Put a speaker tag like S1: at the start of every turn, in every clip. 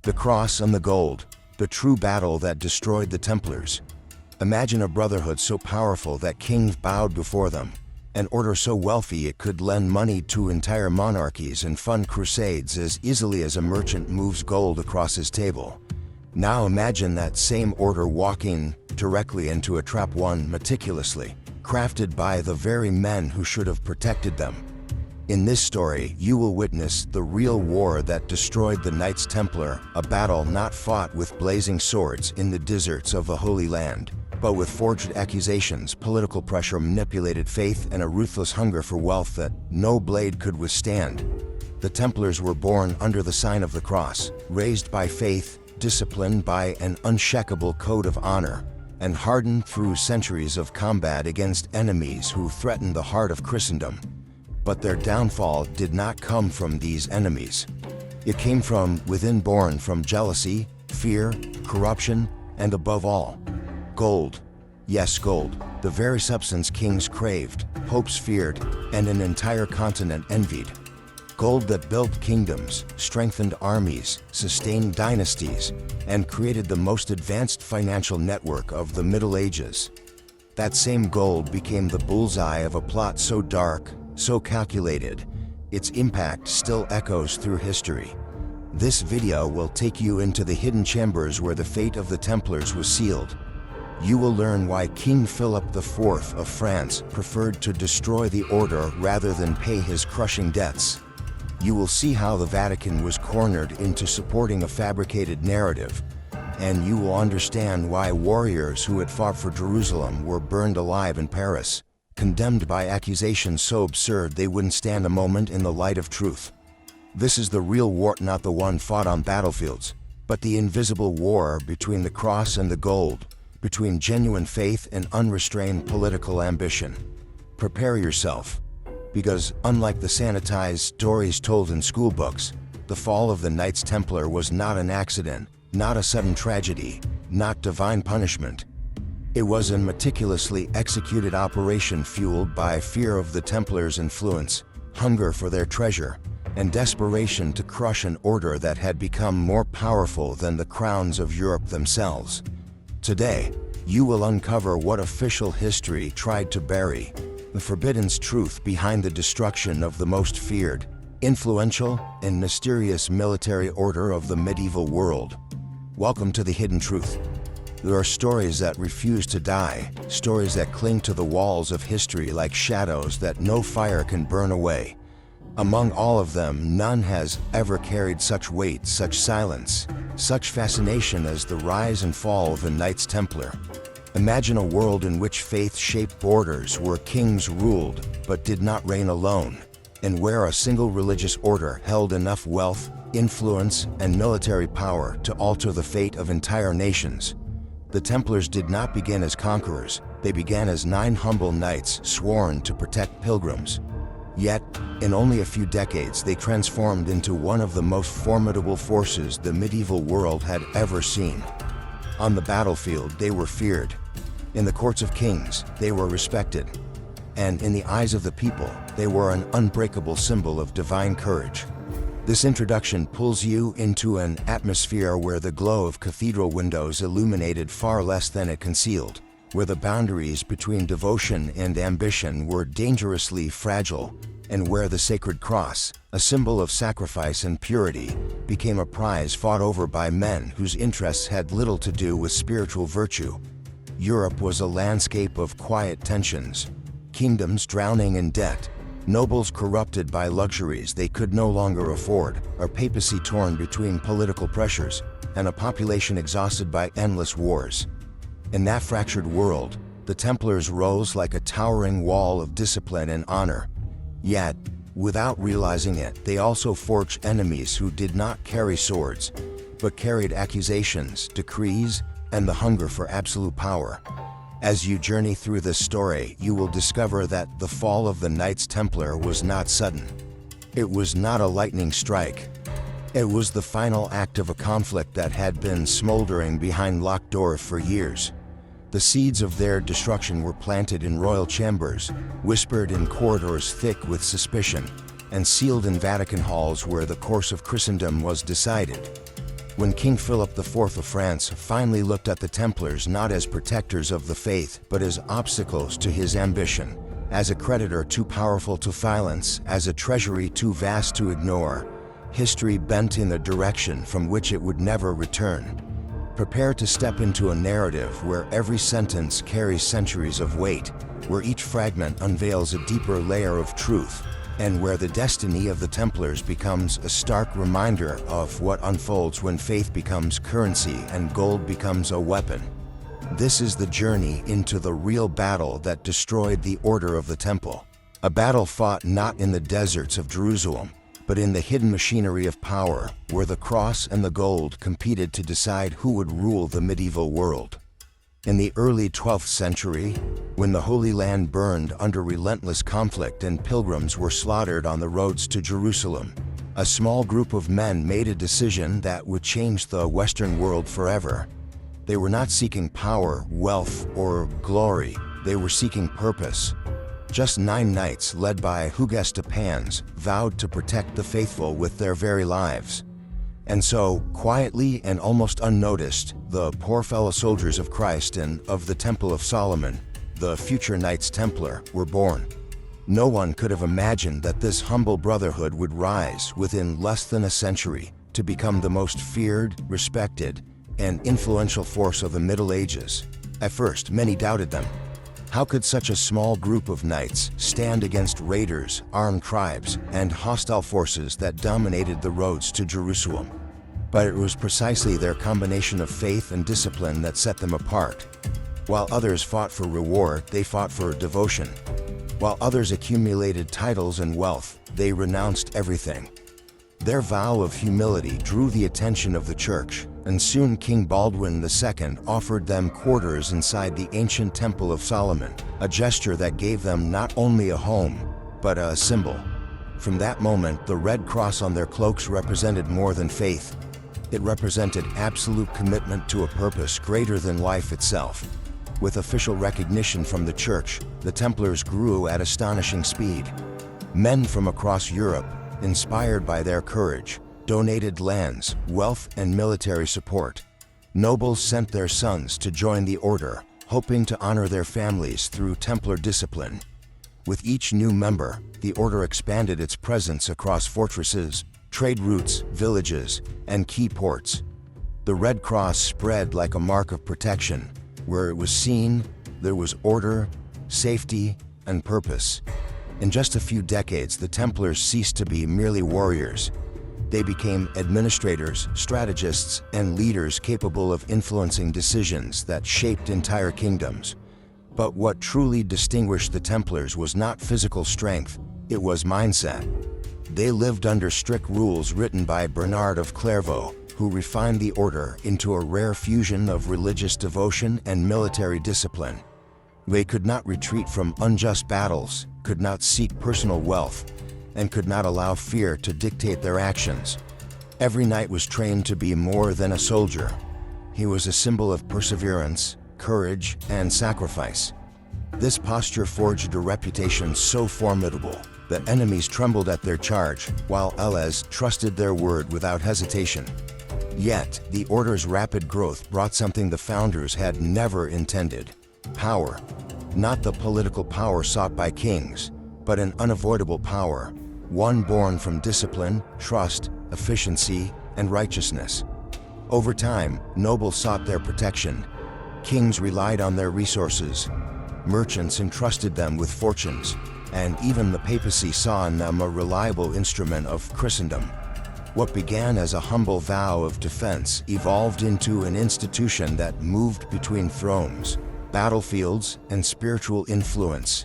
S1: The cross and the gold, the true battle that destroyed the Templars. Imagine a brotherhood so powerful that kings bowed before them, an order so wealthy it could lend money to entire monarchies and fund crusades as easily as a merchant moves gold across his table. Now imagine that same order walking directly into a trap, one meticulously crafted by the very men who should have protected them. In this story, you will witness the real war that destroyed the Knights Templar, a battle not fought with blazing swords in the deserts of the Holy Land, but with forged accusations, political pressure, manipulated faith, and a ruthless hunger for wealth that no blade could withstand. The Templars were born under the sign of the cross, raised by faith, disciplined by an unshakable code of honor, and hardened through centuries of combat against enemies who threatened the heart of Christendom. But their downfall did not come from these enemies. It came from within, born from jealousy, fear, corruption, and above all, gold. Yes, gold, the very substance kings craved, popes feared, and an entire continent envied. Gold that built kingdoms, strengthened armies, sustained dynasties, and created the most advanced financial network of the Middle Ages. That same gold became the bullseye of a plot so dark, so calculated, its impact still echoes through history. This video will take you into the hidden chambers where the fate of the Templars was sealed. You will learn why King Philip IV of France preferred to destroy the order rather than pay his crushing debts. You will see how the Vatican was cornered into supporting a fabricated narrative, and you will understand why warriors who had fought for Jerusalem were burned alive in Paris, condemned by accusations so absurd they wouldn't stand a moment in the light of truth. This is the real war, not the one fought on battlefields, but the invisible war between the cross and the gold, between genuine faith and unrestrained political ambition. Prepare yourself, because unlike the sanitized stories told in school books, the fall of the Knights Templar was not an accident, not a sudden tragedy, not divine punishment. It was a meticulously executed operation fueled by fear of the Templars' influence, hunger for their treasure, and desperation to crush an order that had become more powerful than the crowns of Europe themselves. Today, you will uncover what official history tried to bury, the forbidden truth behind the destruction of the most feared, influential, and mysterious military order of the medieval world. Welcome to the Hidden Truth. There are stories that refuse to die, stories that cling to the walls of history like shadows that no fire can burn away. Among all of them, none has ever carried such weight, such silence, such fascination as the rise and fall of the Knights Templar. Imagine a world in which faith-shaped borders, where kings ruled but did not reign alone, and where a single religious order held enough wealth, influence, and military power to alter the fate of entire nations. The Templars did not begin as conquerors, they began as 9 humble knights sworn to protect pilgrims. Yet, in only a few decades, they transformed into one of the most formidable forces the medieval world had ever seen. On the battlefield, they were feared. In the courts of kings, they were respected. And in the eyes of the people, they were an unbreakable symbol of divine courage. This introduction pulls you into an atmosphere where the glow of cathedral windows illuminated far less than it concealed, where the boundaries between devotion and ambition were dangerously fragile, and where the sacred cross, a symbol of sacrifice and purity, became a prize fought over by men whose interests had little to do with spiritual virtue. Europe was a landscape of quiet tensions, kingdoms drowning in debt, nobles corrupted by luxuries they could no longer afford, a papacy torn between political pressures, and a population exhausted by endless wars. In that fractured world, the Templars rose like a towering wall of discipline and honor. Yet, without realizing it, they also forged enemies who did not carry swords, but carried accusations, decrees, and the hunger for absolute power. As you journey through this story, you will discover that the fall of the Knights Templar was not sudden. It was not a lightning strike. It was the final act of a conflict that had been smoldering behind locked doors for years. The seeds of their destruction were planted in royal chambers, whispered in corridors thick with suspicion, and sealed in Vatican halls where the course of Christendom was decided. When King Philip IV of France finally looked at the Templars not as protectors of the faith, but as obstacles to his ambition, as a creditor too powerful to silence, as a treasury too vast to ignore, history bent in a direction from which it would never return. Prepare to step into a narrative where every sentence carries centuries of weight, where each fragment unveils a deeper layer of truth, and where the destiny of the Templars becomes a stark reminder of what unfolds when faith becomes currency and gold becomes a weapon. This is the journey into the real battle that destroyed the Order of the Temple. A battle fought not in the deserts of Jerusalem, but in the hidden machinery of power, where the cross and the gold competed to decide who would rule the medieval world. In the early 12th century, when the Holy Land burned under relentless conflict and pilgrims were slaughtered on the roads to Jerusalem, a small group of men made a decision that would change the Western world forever. They were not seeking power, wealth, or glory. They were seeking purpose. Just 9 knights, led by Hugues de Pans, vowed to protect the faithful with their very lives. And so, quietly and almost unnoticed, the poor fellow soldiers of Christ and of the Temple of Solomon, the future Knights Templar, were born. No one could have imagined that this humble brotherhood would rise within less than a century to become the most feared, respected, and influential force of the Middle Ages. At first, many doubted them. How could such a small group of knights stand against raiders, armed tribes, and hostile forces that dominated the roads to Jerusalem? But it was precisely their combination of faith and discipline that set them apart. While others fought for reward, they fought for devotion. While others accumulated titles and wealth, they renounced everything. Their vow of humility drew the attention of the church, and soon King Baldwin II offered them quarters inside the ancient Temple of Solomon, a gesture that gave them not only a home, but a symbol. From that moment, the red cross on their cloaks represented more than faith. It represented absolute commitment to a purpose greater than life itself. With official recognition from the church, the Templars grew at astonishing speed. Men from across Europe, inspired by their courage, donated lands, wealth, and military support. Nobles sent their sons to join the order, hoping to honor their families through Templar discipline. With each new member, the order expanded its presence across fortresses, trade routes, villages, and key ports. The Red Cross spread like a mark of protection. Where it was seen, there was order, safety, and purpose. In just a few decades, the Templars ceased to be merely warriors. They became administrators, strategists, and leaders capable of influencing decisions that shaped entire kingdoms. But what truly distinguished the Templars was not physical strength, it was mindset. They lived under strict rules written by Bernard of Clairvaux, who refined the order into a rare fusion of religious devotion and military discipline. They could not retreat from unjust battles, could not seek personal wealth, and could not allow fear to dictate their actions. Every knight was trained to be more than a soldier. He was a symbol of perseverance, courage, and sacrifice. This posture forged a reputation so formidable that enemies trembled at their charge, while allies trusted their word without hesitation. Yet, the order's rapid growth brought something the founders had never intended: power. Not the political power sought by kings, but an unavoidable power, one born from discipline, trust, efficiency, and righteousness. Over time, nobles sought their protection. Kings relied on their resources. Merchants entrusted them with fortunes, and even the papacy saw in them a reliable instrument of Christendom. What began as a humble vow of defense evolved into an institution that moved between thrones, battlefields, and spiritual influence.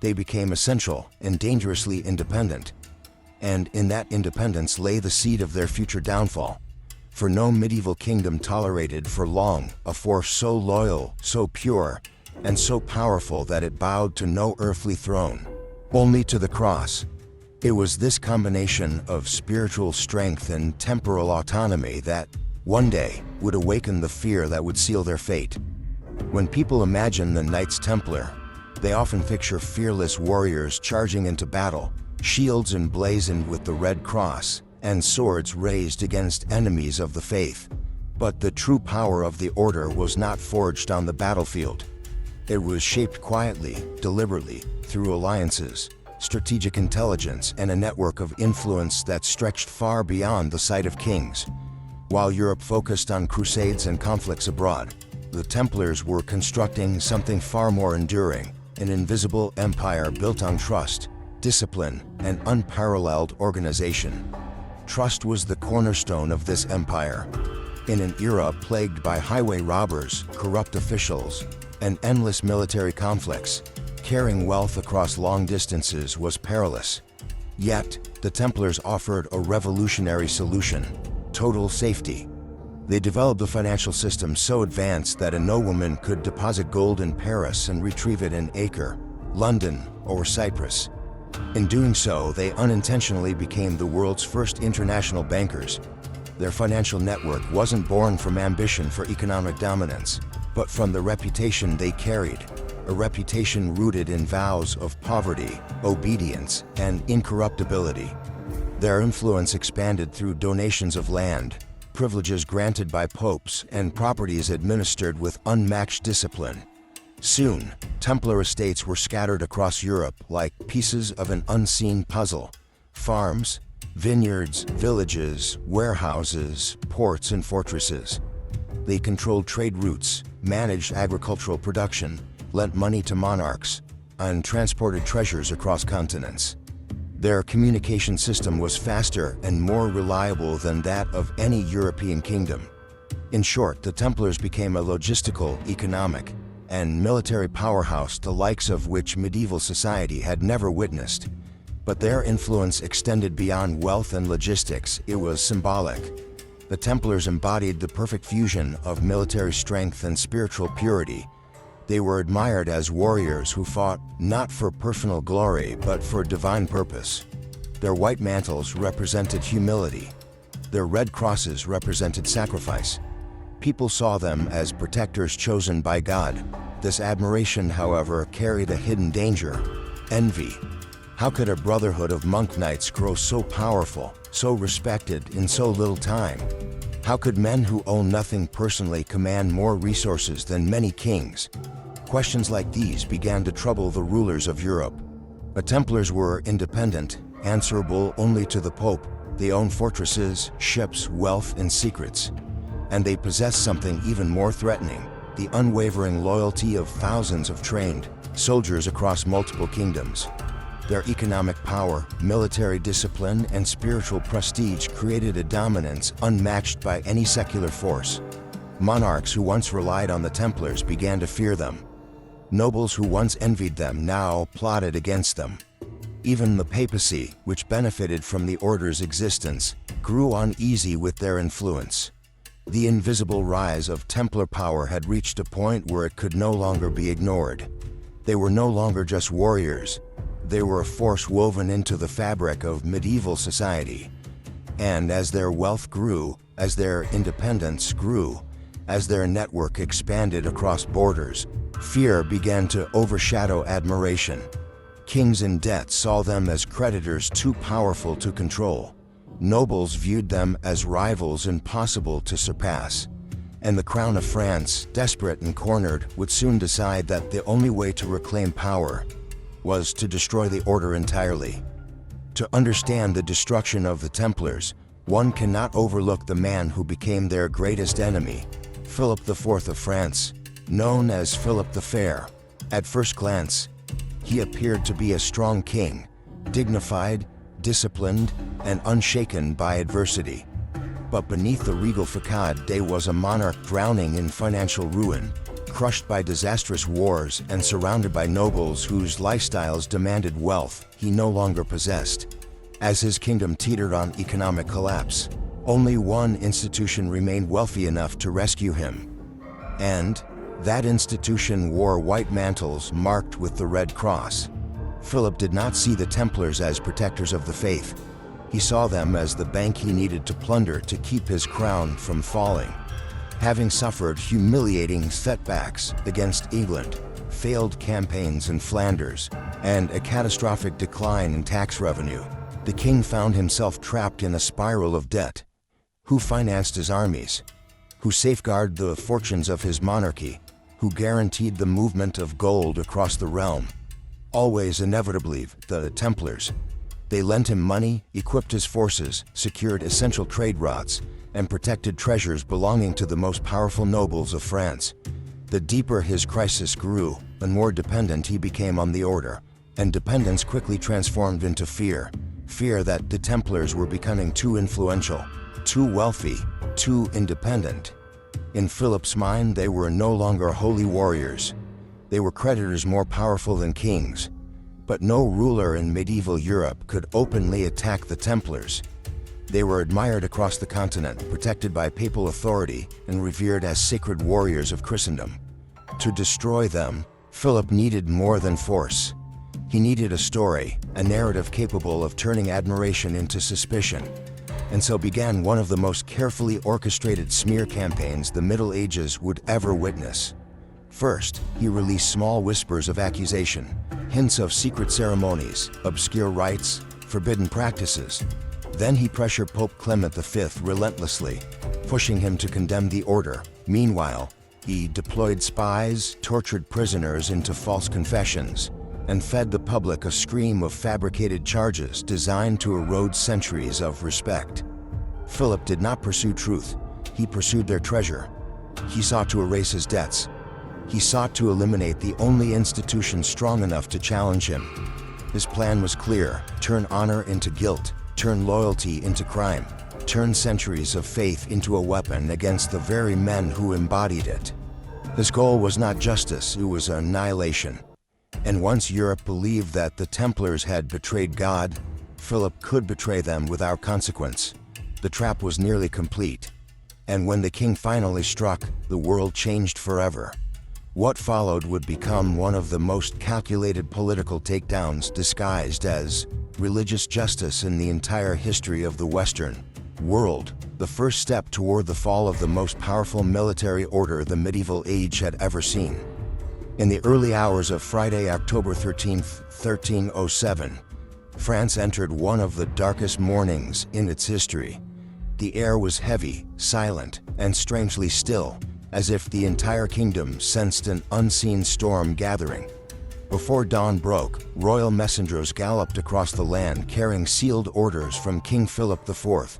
S1: They became essential and dangerously independent. And in that independence lay the seed of their future downfall. For no medieval kingdom tolerated for long a force so loyal, so pure, and so powerful that it bowed to no earthly throne, only to the cross. It was this combination of spiritual strength and temporal autonomy that, one day, would awaken the fear that would seal their fate. When people imagine the Knights Templar, they often picture fearless warriors charging into battle, shields emblazoned with the Red Cross, and swords raised against enemies of the faith. But the true power of the order was not forged on the battlefield. It was shaped quietly, deliberately, through alliances, strategic intelligence, and a network of influence that stretched far beyond the sight of kings. While Europe focused on crusades and conflicts abroad, the Templars were constructing something far more enduring, an invisible empire built on trust, discipline, and unparalleled organization. Trust was the cornerstone of this empire. In an era plagued by highway robbers, corrupt officials, and endless military conflicts, carrying wealth across long distances was perilous. Yet, the Templars offered a revolutionary solution: total safety. They developed a financial system so advanced that a nobleman could deposit gold in Paris and retrieve it in Acre, London, or Cyprus. In doing so, they unintentionally became the world's first international bankers. Their financial network wasn't born from ambition for economic dominance, but from the reputation they carried, a reputation rooted in vows of poverty, obedience, and incorruptibility. Their influence expanded through donations of land, privileges granted by popes, and properties administered with unmatched discipline. Soon, Templar estates were scattered across Europe like pieces of an unseen puzzle. Farms, vineyards, villages, warehouses, ports, and fortresses. They controlled trade routes, managed agricultural production, lent money to monarchs, and transported treasures across continents. Their communication system was faster and more reliable than that of any European kingdom. In short, the Templars became a logistical, economic, and military powerhouse the likes of which medieval society had never witnessed. But their influence extended beyond wealth and logistics. It was symbolic. The Templars embodied the perfect fusion of military strength and spiritual purity. They were admired as warriors who fought not for personal glory but for divine purpose. Their white mantles represented humility. Their red crosses represented sacrifice. People saw them as protectors chosen by God. This admiration, however, carried a hidden danger: envy. How could a brotherhood of monk knights grow so powerful, so respected in so little time? How could men who own nothing personally command more resources than many kings? Questions like these began to trouble the rulers of Europe. The Templars were independent, answerable only to the Pope. They owned fortresses, ships, wealth, and secrets. And they possessed something even more threatening: the unwavering loyalty of thousands of trained soldiers across multiple kingdoms. Their economic power, military discipline, and spiritual prestige created a dominance unmatched by any secular force. Monarchs who once relied on the Templars began to fear them. Nobles who once envied them now plotted against them. Even the papacy, which benefited from the order's existence, grew uneasy with their influence. The invisible rise of Templar power had reached a point where it could no longer be ignored. They were no longer just warriors. They were a force woven into the fabric of medieval society. And as their wealth grew, as their independence grew, as their network expanded across borders, fear began to overshadow admiration. Kings in debt saw them as creditors too powerful to control. Nobles viewed them as rivals impossible to surpass. And the crown of France, desperate and cornered, would soon decide that the only way to reclaim power was to destroy the order entirely. To understand the destruction of the Templars, one cannot overlook the man who became their greatest enemy, Philip IV of France, known as Philip the Fair. At first glance, he appeared to be a strong king, dignified, disciplined, and unshaken by adversity. But beneath the regal facade there was a monarch drowning in financial ruin, crushed by disastrous wars and surrounded by nobles whose lifestyles demanded wealth he no longer possessed. As his kingdom teetered on economic collapse, only one institution remained wealthy enough to rescue him. And that institution wore white mantles marked with the Red Cross. Philip did not see the Templars as protectors of the faith. He saw them as the bank he needed to plunder to keep his crown from falling. Having suffered humiliating setbacks against England, failed campaigns in Flanders, and a catastrophic decline in tax revenue, The king found himself trapped in a spiral of debt. Who financed his armies? Who safeguarded the fortunes of his monarchy? Who guaranteed the movement of gold across the realm? Always inevitably, the Templars. They lent him money, equipped his forces, secured essential trade routes, and protected treasures belonging to the most powerful nobles of France. The deeper his crisis grew, the more dependent he became on the order, and dependence quickly transformed into fear. Fear that the Templars were becoming too influential, too wealthy, too independent. In Philip's mind, they were no longer holy warriors. They were creditors more powerful than kings. But no ruler in medieval Europe could openly attack the Templars. They were admired across the continent, protected by papal authority, and revered as sacred warriors of Christendom. To destroy them, Philip needed more than force. He needed a story, a narrative capable of turning admiration into suspicion. And so began one of the most carefully orchestrated smear campaigns the Middle Ages would ever witness. First, he released small whispers of accusation, hints of secret ceremonies, obscure rites, forbidden practices. Then he pressured Pope Clement V relentlessly, pushing him to condemn the order. Meanwhile, he deployed spies, tortured prisoners into false confessions, and fed the public a stream of fabricated charges designed to erode centuries of respect. Philip did not pursue truth. He pursued their treasure. He sought to erase his debts. He sought to eliminate the only institution strong enough to challenge him. His plan was clear: turn honor into guilt, turn loyalty into crime, turn centuries of faith into a weapon against the very men who embodied it. His goal was not justice, it was annihilation. And once Europe believed that the Templars had betrayed God, Philip could betray them without consequence. The trap was nearly complete. And when the king finally struck, the world changed forever. What followed would become one of the most calculated political takedowns disguised as religious justice in the entire history of the Western world, the first step toward the fall of the most powerful military order the medieval age had ever seen. In the early hours of Friday, October 13, 1307, France entered one of the darkest mornings in its history. The air was heavy, silent, and strangely still, as if the entire kingdom sensed an unseen storm gathering. Before dawn broke, royal messengers galloped across the land carrying sealed orders from King Philip IV.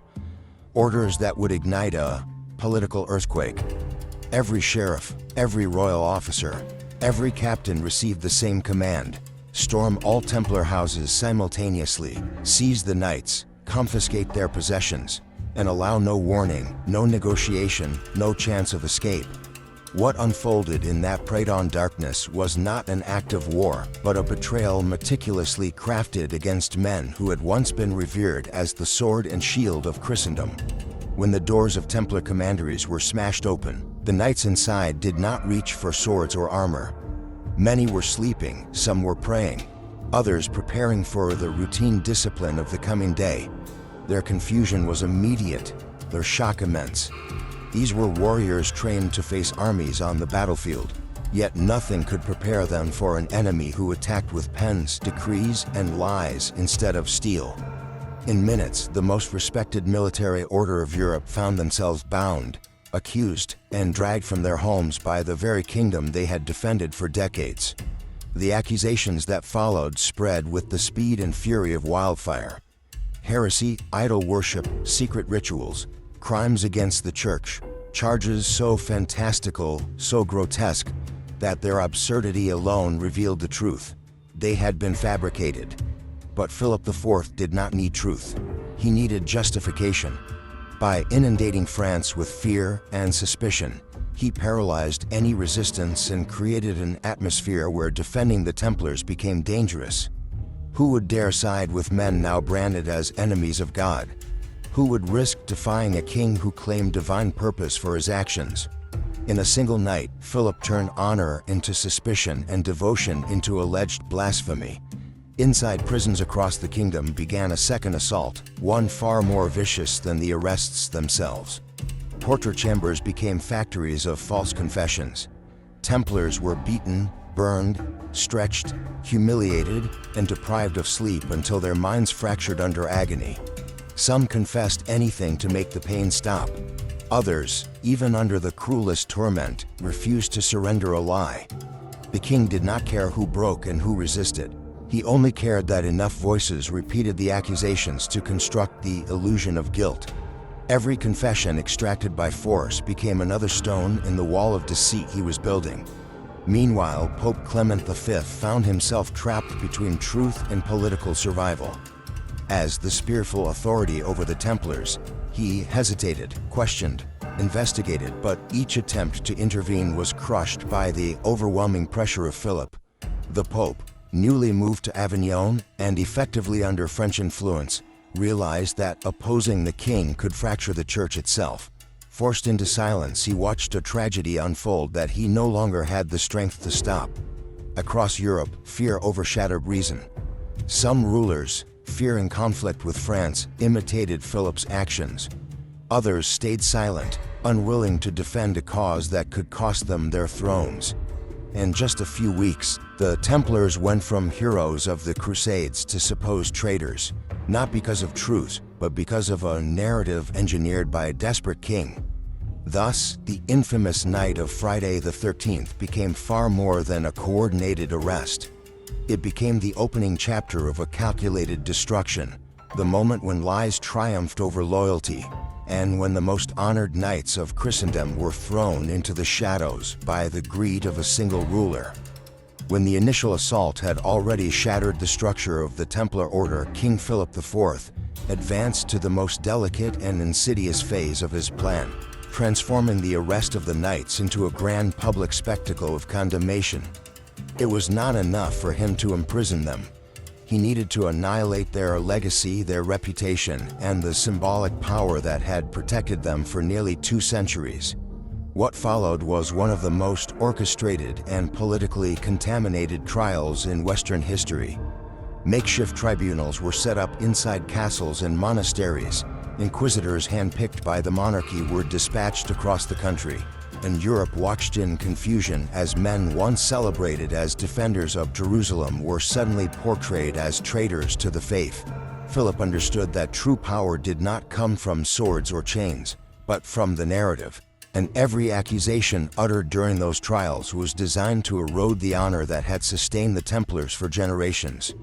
S1: Orders that would ignite a political earthquake. Every sheriff, every royal officer, every captain received the same command: storm all Templar houses simultaneously, seize the knights, confiscate their possessions, and allow no warning, no negotiation, no chance of escape. What unfolded in that preyed-on darkness was not an act of war, but a betrayal meticulously crafted against men who had once been revered as the sword and shield of Christendom. When the doors of Templar commanderies were smashed open, the knights inside did not reach for swords or armor. Many were sleeping, some were praying, others preparing for the routine discipline of the coming day. Their confusion was immediate, their shock immense. These were warriors trained to face armies on the battlefield, yet nothing could prepare them for an enemy who attacked with pens, decrees, and lies instead of steel. In minutes, the most respected military order of Europe found themselves bound, accused, and dragged from their homes by the very kingdom they had defended for decades. The accusations that followed spread with the speed and fury of wildfire. Heresy, idol worship, secret rituals, crimes against the church, charges so fantastical, so grotesque, that their absurdity alone revealed the truth. They had been fabricated. But Philip IV did not need truth. He needed justification. By inundating France with fear and suspicion, he paralyzed any resistance and created an atmosphere where defending the Templars became dangerous. Who would dare side with men now branded as enemies of God? Who would risk defying a king who claimed divine purpose for his actions? In a single night, Philip turned honor into suspicion and devotion into alleged blasphemy. Inside prisons across the kingdom began a second assault, one far more vicious than the arrests themselves. Torture chambers became factories of false confessions. Templars were beaten, burned, stretched, humiliated, and deprived of sleep until their minds fractured under agony. Some confessed anything to make the pain stop. Others, even under the cruelest torment, refused to surrender a lie. The king did not care who broke and who resisted. He only cared that enough voices repeated the accusations to construct the illusion of guilt. Every confession extracted by force became another stone in the wall of deceit he was building. Meanwhile, Pope Clement V found himself trapped between truth and political survival. As the spiritual authority over the Templars, he hesitated, questioned, investigated, but each attempt to intervene was crushed by the overwhelming pressure of Philip. The Pope, newly moved to Avignon and effectively under French influence, realized that opposing the king could fracture the church itself. Forced into silence, he watched a tragedy unfold that he no longer had the strength to stop. Across Europe, fear overshadowed reason. Some rulers, fearing conflict with France, imitated Philip's actions. Others stayed silent, unwilling to defend a cause that could cost them their thrones. In just a few weeks, the Templars went from heroes of the Crusades to supposed traitors, not because of truth, but because of a narrative engineered by a desperate king. Thus, the infamous night of Friday the 13th became far more than a coordinated arrest. It became the opening chapter of a calculated destruction, the moment when lies triumphed over loyalty, and when the most honored knights of Christendom were thrown into the shadows by the greed of a single ruler. When the initial assault had already shattered the structure of the Templar Order, King Philip IV advanced to the most delicate and insidious phase of his plan, transforming the arrest of the knights into a grand public spectacle of condemnation. It was not enough for him to imprison them. He needed to annihilate their legacy, their reputation, and the symbolic power that had protected them for nearly 2 centuries. What followed was one of the most orchestrated and politically contaminated trials in Western history. Makeshift tribunals were set up inside castles and monasteries. Inquisitors handpicked by the monarchy were dispatched across the country, and Europe watched in confusion as men once celebrated as defenders of Jerusalem were suddenly portrayed as traitors to the faith. Philip understood that true power did not come from swords or chains, but from the narrative, and every accusation uttered during those trials was designed to erode the honor that had sustained the Templars for generations.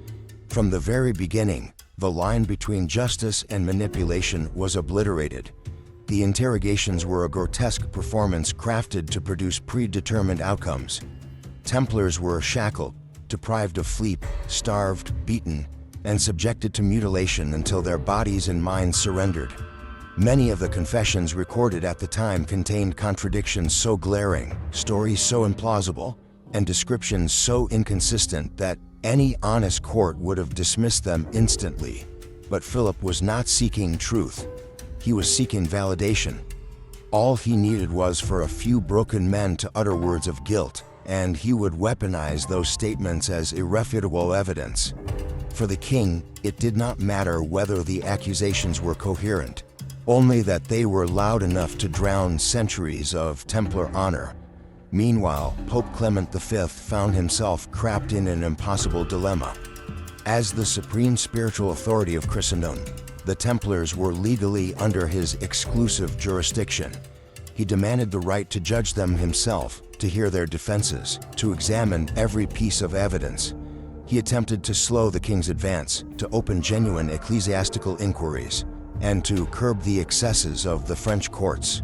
S1: From the very beginning, the line between justice and manipulation was obliterated. The interrogations were a grotesque performance crafted to produce predetermined outcomes. Templars were shackled, deprived of sleep, starved, beaten, and subjected to mutilation until their bodies and minds surrendered. Many of the confessions recorded at the time contained contradictions so glaring, stories so implausible, and descriptions so inconsistent that any honest court would have dismissed them instantly. But Philip was not seeking truth. He was seeking validation. All he needed was for a few broken men to utter words of guilt, and he would weaponize those statements as irrefutable evidence. For the king, it did not matter whether the accusations were coherent, only that they were loud enough to drown centuries of Templar honor. Meanwhile, Pope Clement V found himself trapped in an impossible dilemma. As the supreme spiritual authority of Christendom, the Templars were legally under his exclusive jurisdiction. He demanded the right to judge them himself, to hear their defenses, to examine every piece of evidence. He attempted to slow the king's advance, to open genuine ecclesiastical inquiries, and to curb the excesses of the French courts.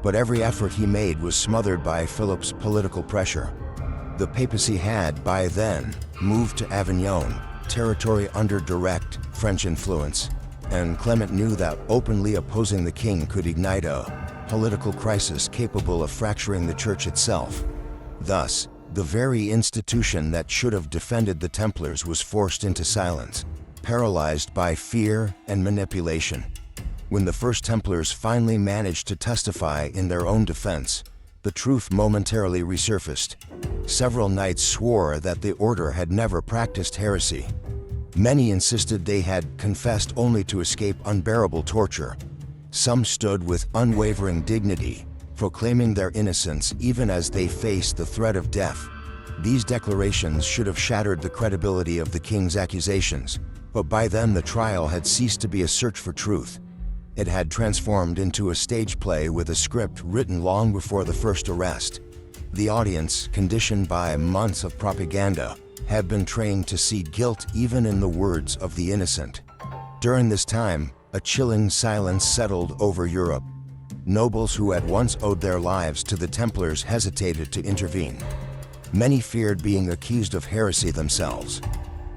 S1: But every effort he made was smothered by Philip's political pressure. The papacy had, by then, moved to Avignon, territory under direct French influence, and Clement knew that openly opposing the king could ignite a political crisis capable of fracturing the church itself. Thus, the very institution that should have defended the Templars was forced into silence, paralyzed by fear and manipulation. When the first Templars finally managed to testify in their own defense, the truth momentarily resurfaced. Several knights swore that the order had never practiced heresy. Many insisted they had confessed only to escape unbearable torture. Some stood with unwavering dignity, proclaiming their innocence even as they faced the threat of death. These declarations should have shattered the credibility of the king's accusations, but by then the trial had ceased to be a search for truth. It had transformed into a stage play with a script written long before the first arrest. The audience, conditioned by months of propaganda, had been trained to see guilt even in the words of the innocent. During this time, a chilling silence settled over Europe. Nobles who had once owed their lives to the Templars hesitated to intervene. Many feared being accused of heresy themselves.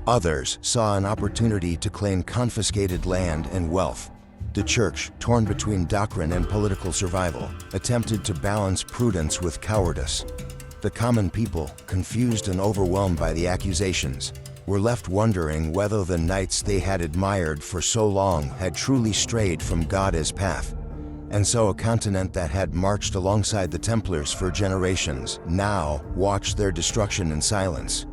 S1: Others saw an opportunity to claim confiscated land and wealth. The Church, torn between doctrine and political survival, attempted to balance prudence with cowardice. The common people, confused and overwhelmed by the accusations, were left wondering whether the knights they had admired for so long had truly strayed from God's path. And so a continent that had marched alongside the Templars for generations now watched their destruction in silence.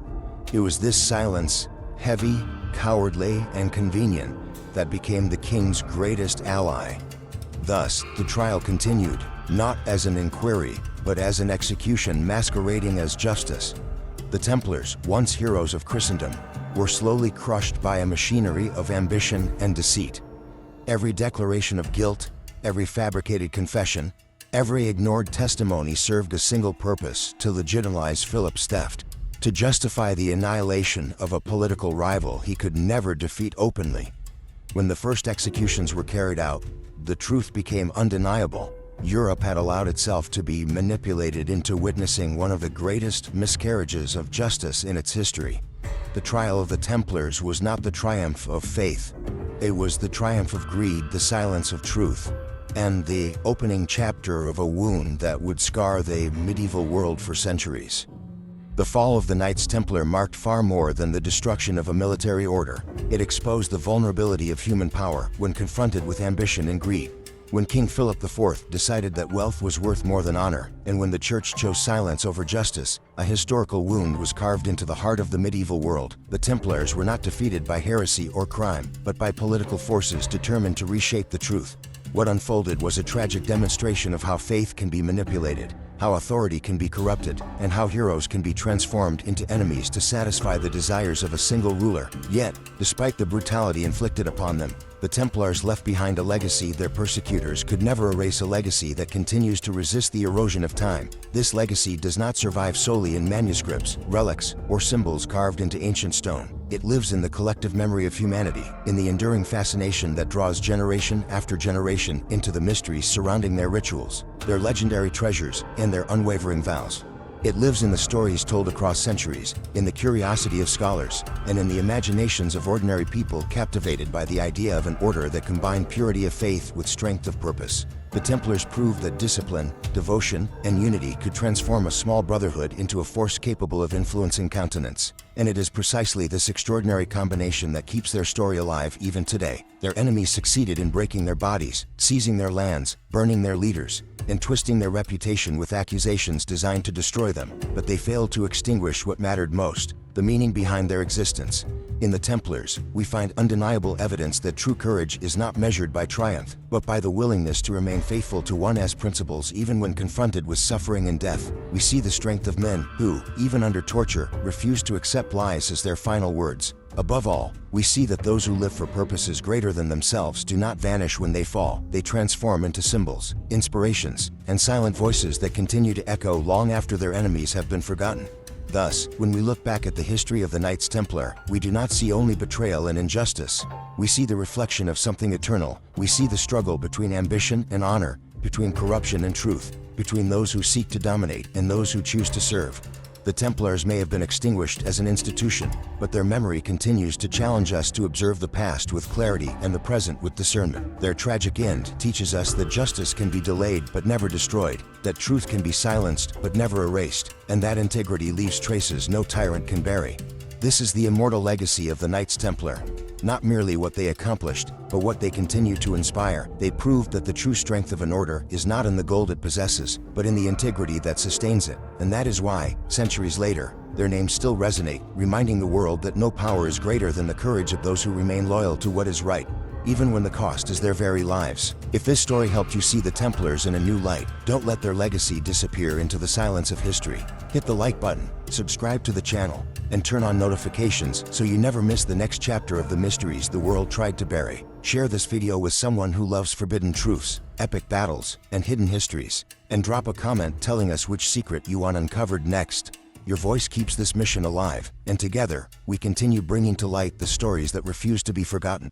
S1: It was this silence, heavy, cowardly, and convenient, that became the king's greatest ally. Thus, the trial continued, not as an inquiry, but as an execution masquerading as justice. The Templars, once heroes of Christendom, were slowly crushed by a machinery of ambition and deceit. Every declaration of guilt, every fabricated confession, every ignored testimony served a single purpose: to legitimize Philip's theft, to justify the annihilation of a political rival he could never defeat openly. When the first executions were carried out, the truth became undeniable. Europe had allowed itself to be manipulated into witnessing one of the greatest miscarriages of justice in its history. The trial of the Templars was not the triumph of faith. It was the triumph of greed, the silence of truth, and the opening chapter of a wound that would scar the medieval world for centuries. The fall of the Knights Templar marked far more than the destruction of a military order. It exposed the vulnerability of human power when confronted with ambition and greed. When King Philip IV decided that wealth was worth more than honor, and when the Church chose silence over justice, a historical wound was carved into the heart of the medieval world. The Templars were not defeated by heresy or crime, but by political forces determined to reshape the truth. What unfolded was a tragic demonstration of how faith can be manipulated, how authority can be corrupted, and how heroes can be transformed into enemies to satisfy the desires of a single ruler. Yet, despite the brutality inflicted upon them, the Templars left behind a legacy their persecutors could never erase, a legacy that continues to resist the erosion of time. This legacy does not survive solely in manuscripts, relics, or symbols carved into ancient stone. It lives in the collective memory of humanity, in the enduring fascination that draws generation after generation into the mysteries surrounding their rituals, their legendary treasures, and their unwavering vows. It lives in the stories told across centuries, in the curiosity of scholars, and in the imaginations of ordinary people captivated by the idea of an order that combined purity of faith with strength of purpose. The Templars proved that discipline, devotion, and unity could transform a small brotherhood into a force capable of influencing continents. And it is precisely this extraordinary combination that keeps their story alive even today. Their enemies succeeded in breaking their bodies, seizing their lands, burning their leaders, and twisting their reputation with accusations designed to destroy them, but they failed to extinguish what mattered most: the meaning behind their existence. In the Templars, we find undeniable evidence that true courage is not measured by triumph, but by the willingness to remain faithful to one's principles even when confronted with suffering and death. We see the strength of men who, even under torture, refuse to accept lies as their final words. Above all, we see that those who live for purposes greater than themselves do not vanish when they fall. They transform into symbols, inspirations, and silent voices that continue to echo long after their enemies have been forgotten. Thus, when we look back at the history of the Knights Templar, we do not see only betrayal and injustice. We see the reflection of something eternal. We see the struggle between ambition and honor, between corruption and truth, between those who seek to dominate and those who choose to serve. The Templars may have been extinguished as an institution, but their memory continues to challenge us to observe the past with clarity and the present with discernment. Their tragic end teaches us that justice can be delayed but never destroyed, that truth can be silenced but never erased, and that integrity leaves traces no tyrant can bury. This is the immortal legacy of the Knights Templar. Not merely what they accomplished, but what they continue to inspire. They proved that the true strength of an order is not in the gold it possesses, but in the integrity that sustains it. And that is why, centuries later, their names still resonate, reminding the world that no power is greater than the courage of those who remain loyal to what is right. even when the cost is their very lives. If this story helped you see the Templars in a new light, don't let their legacy disappear into the silence of history. Hit the like button, subscribe to the channel, and turn on notifications so you never miss the next chapter of the mysteries the world tried to bury. Share this video with someone who loves forbidden truths, epic battles, and hidden histories. And drop a comment telling us which secret you want uncovered next. Your voice keeps this mission alive, and together, we continue bringing to light the stories that refuse to be forgotten.